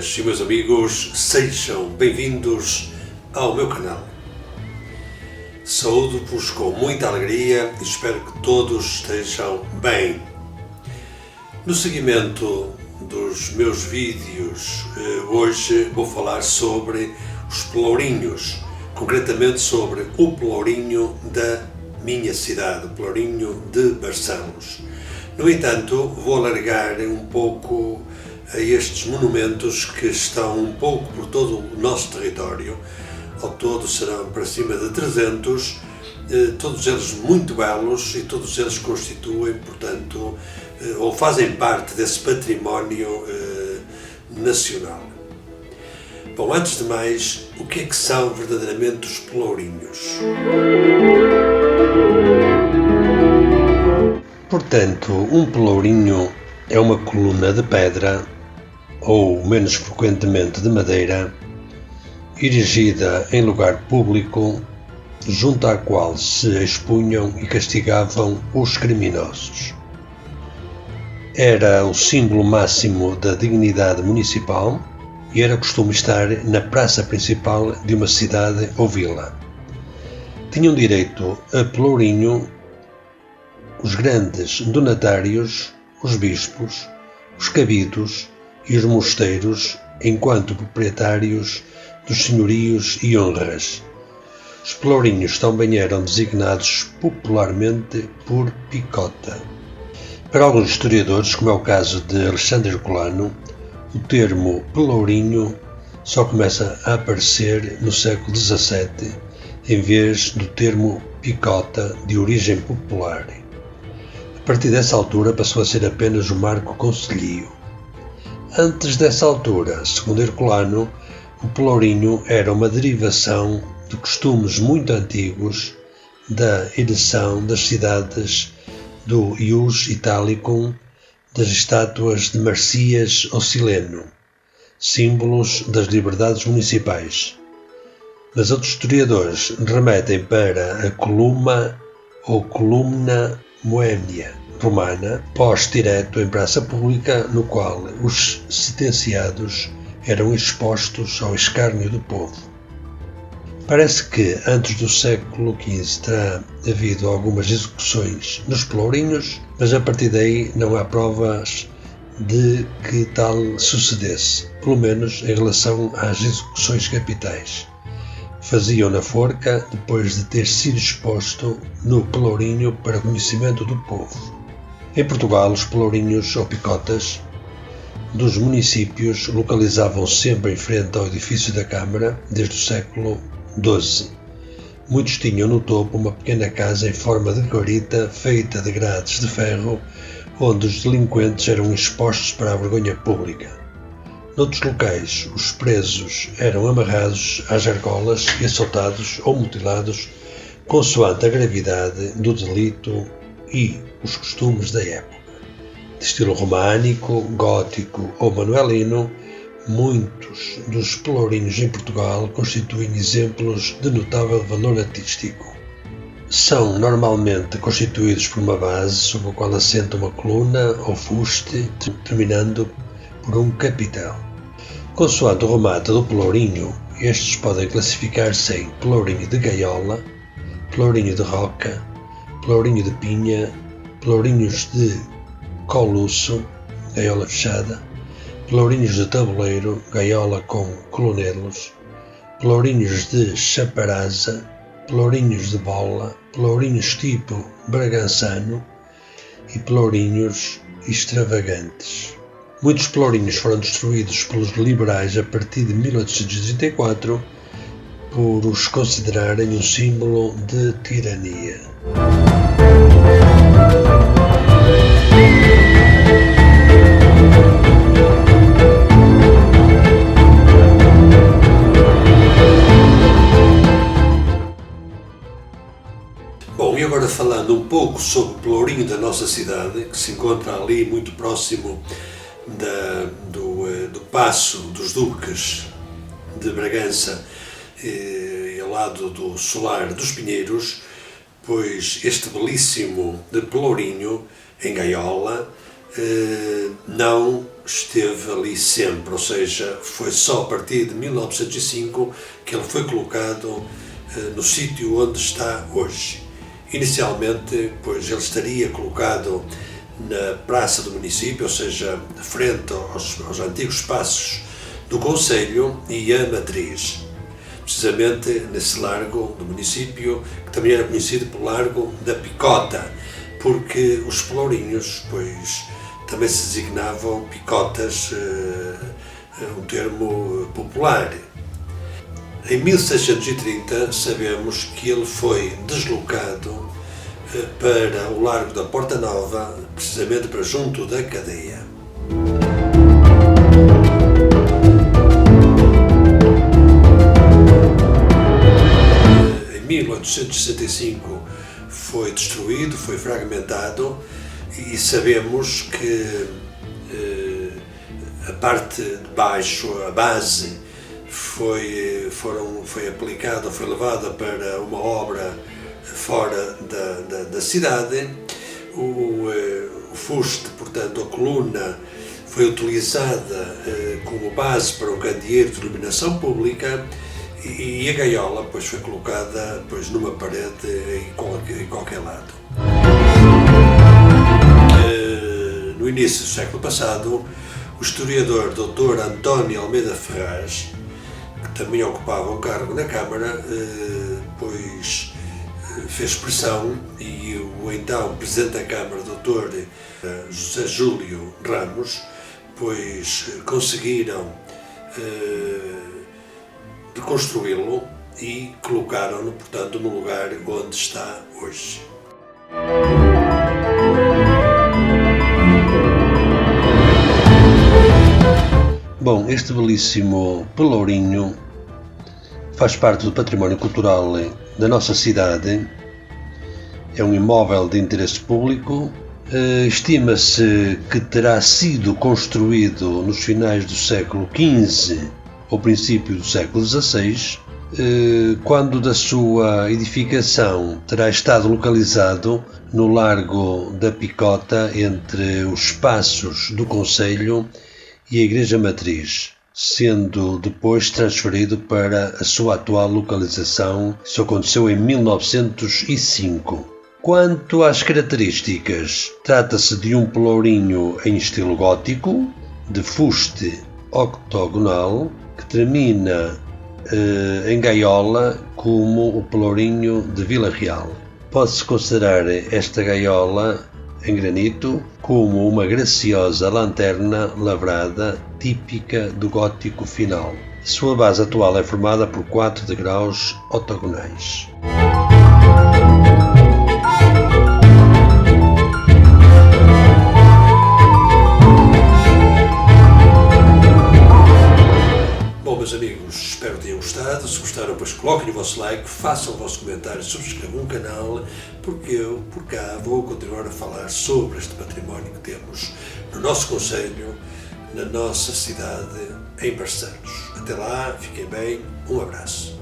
amigas e meus amigos, sejam bem-vindos ao meu canal. Saúdo-vos com muita alegria e espero que todos estejam bem. No seguimento dos meus vídeos, hoje vou falar sobre os pelourinhos, concretamente sobre o pelourinho da minha cidade, o pelourinho de Barcelos. No entanto, vou alargar um pouco a estes monumentos que estão um pouco por todo o nosso território. Ao todo serão para cima de 300, todos eles muito belos e todos eles constituem, portanto, ou fazem parte desse património nacional. Bom, antes de mais, o que é que são verdadeiramente os pelourinhos? Portanto, um pelourinho é uma coluna de pedra, ou menos frequentemente de madeira, erigida em lugar público, junto à qual se expunham e castigavam os criminosos. Era o símbolo máximo da dignidade municipal e era costume estar na praça principal de uma cidade ou vila. Tinham direito a pelourinho os grandes donatários, os bispos, os cabidos e os mosteiros, enquanto proprietários dos senhorios e honras. Os pelourinhos também eram designados popularmente por picota. Para alguns historiadores, como é o caso de Alexandre Herculano, o termo pelourinho só começa a aparecer no século XVII, em vez do termo picota de origem popular. A partir dessa altura passou a ser apenas o marco concelhio. Antes dessa altura, segundo Herculano, o pelourinho era uma derivação de costumes muito antigos da ereção das cidades do Ius Italicum, das estátuas de Marcias ou Sileno, símbolos das liberdades municipais. Mas outros historiadores remetem para a columa ou columna moémnia romana, pós-direto em praça pública, no qual os sentenciados eram expostos ao escárnio do povo. Parece que antes do século XV terá havido algumas execuções nos pelourinhos, mas a partir daí não há provas de que tal sucedesse, pelo menos em relação às execuções capitais. Faziam na forca depois de ter sido exposto no pelourinho para conhecimento do povo. Em Portugal, os pelourinhos ou picotas dos municípios localizavam sempre em frente ao edifício da Câmara desde o século XII. Muitos tinham no topo uma pequena casa em forma de guarita feita de grades de ferro, onde os delinquentes eram expostos para a vergonha pública. Noutros locais, os presos eram amarrados às argolas e açoitados ou mutilados consoante a gravidade do delito e os costumes da época. De estilo românico, gótico ou manuelino, muitos dos pelourinhos em Portugal constituem exemplos de notável valor artístico. São normalmente constituídos por uma base sobre a qual assenta uma coluna ou fuste, terminando por um capitel. Consoante o remate do pelourinho, estes podem classificar-se em pelourinho de gaiola, pelourinho de roca, pelourinho de pinha, pelourinhos de coluço, gaiola fechada, pelourinhos de tabuleiro, gaiola com colunelos, pelourinhos de chaparaza, pelourinhos de bola, pelourinhos tipo bragançano e pelourinhos extravagantes. Muitos pelourinhos foram destruídos pelos liberais a partir de 1834 por os considerarem um símbolo de tirania. Bom, e agora falando um pouco sobre o pelourinho da nossa cidade, que se encontra ali muito próximo do Paço dos Duques de Bragança e ao lado do Solar dos Pinheiros, pois este belíssimo de pelourinho em gaiola não esteve ali sempre, ou seja, foi só a partir de 1905 que ele foi colocado no sítio onde está hoje. Inicialmente, pois ele estaria colocado na praça do município, ou seja, frente aos antigos espaços do Conselho e a Matriz, precisamente nesse largo do município, que também era conhecido pelo Largo da Picota, porque os pelourinhos, pois, também se designavam picotas, um termo popular. Em 1630 sabemos que ele foi deslocado para o Largo da Porta Nova, precisamente para junto da cadeia. Em 1865 foi destruído, foi fragmentado, e sabemos que a parte de baixo, a base, foi aplicada, foi levada para uma obra fora da cidade. O fuste, portanto, a coluna, foi utilizada como base para um candeeiro de iluminação pública, e a gaiola, pois, foi colocada, pois, numa parede em qualquer lado. No início do século passado, o historiador Dr. António Almeida Ferraz, que também ocupava um cargo na Câmara, pois fez pressão, e o então Presidente da Câmara, Dr. José Júlio Ramos, pois conseguiram reconstruí-lo e colocaram-no, portanto, no lugar onde está hoje. Bom, este belíssimo pelourinho faz parte do património cultural da nossa cidade. É um imóvel de interesse público. Estima-se que terá sido construído nos finais do século XV ou princípio do século XVI, quando da sua edificação terá estado localizado no Largo da Picota, entre os espaços do Conselho e a Igreja Matriz, sendo depois transferido para a sua atual localização. Isso aconteceu em 1905. Quanto às características, trata-se de um pelourinho em estilo gótico, de fuste octogonal, que termina em gaiola, como o pelourinho de Vila Real. Pode-se considerar esta gaiola em granito como uma graciosa lanterna lavrada típica do gótico final. Sua base atual é formada por 4 degraus octogonais. Bom, meus amigos, espero que tenham gostado. Se gostaram, pois coloquem o vosso like, façam o vosso comentário, subscrevam o canal, porque eu, por cá, vou continuar a falar sobre este património que temos no nosso concelho, na nossa cidade, em Barcelos. Até lá, fiquem bem, um abraço.